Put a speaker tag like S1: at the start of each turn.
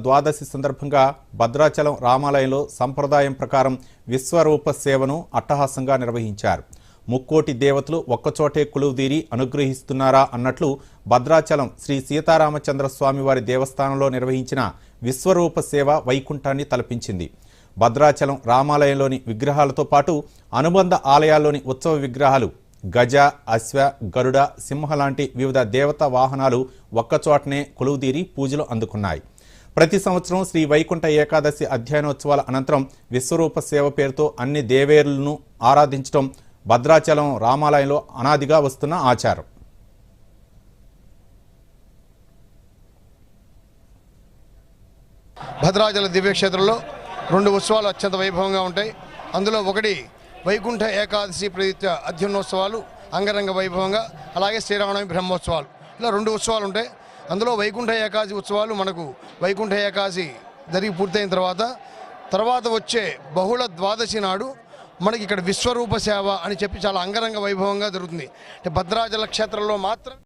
S1: ద్వాదశి సందర్భంగా భద్రాచలం రామాలయంలో సంప్రదాయం ప్రకారం విశ్వరూప సేవను అట్టహాసంగా నిర్వహించారు. ముక్కోటి దేవతలు ఒక్కచోటే కొలువుదీరి అనుగ్రహిస్తున్నారా అన్నట్లు భద్రాచలం శ్రీ సీతారామచంద్ర స్వామివారి దేవస్థానంలో నిర్వహించిన విశ్వరూప సేవ వైకుంఠాన్ని తలపించింది. భద్రాచలం రామాలయంలోని విగ్రహాలతో పాటు అనుబంధ ఆలయాల్లోని ఉత్సవ విగ్రహాలు గజ, అశ్వ, గరుడ, సింహ లాంటి వివిధ దేవతా వాహనాలు ఒక్కచోటనే కొలువుదీరి పూజలు అందుకున్నాయి. ప్రతి సంవత్సరం శ్రీ వైకుంఠ ఏకాదశి అధ్యయనోత్సవాల అనంతరం విశ్వరూప సేవ పేరుతో అన్ని దేవేరులను ఆరాధించడం భద్రాచలం రామాలయంలో అనాదిగా వస్తున్న ఆచారం.
S2: భద్రాచల దివ్యక్షేత్రంలో 2 ఉత్సవాలు అత్యంత వైభవంగా ఉంటాయి. అందులో ఒకటి వైకుంఠ ఏకాదశి ప్రయుక్త అధ్యయనోత్సవాలు అంగరంగ వైభవంగా, అలాగే శ్రీరామనవమి బ్రహ్మోత్సవాలు, ఇలా 2 ఉత్సవాలు ఉంటాయి. అందులో వైకుంఠ ఏకాదశి ఉత్సవాలు మనకు వైకుంఠ ఏకాదశి జరిగి పూర్తయిన తర్వాత వచ్చే బహుళ ద్వాదశి నాడు మనకి ఇక్కడ విశ్వరూప సేవ అని చెప్పి చాలా అంగరంగ వైభవంగా జరుగుతుంది. అంటే భద్రాచల క్షేత్రంలో మాత్రం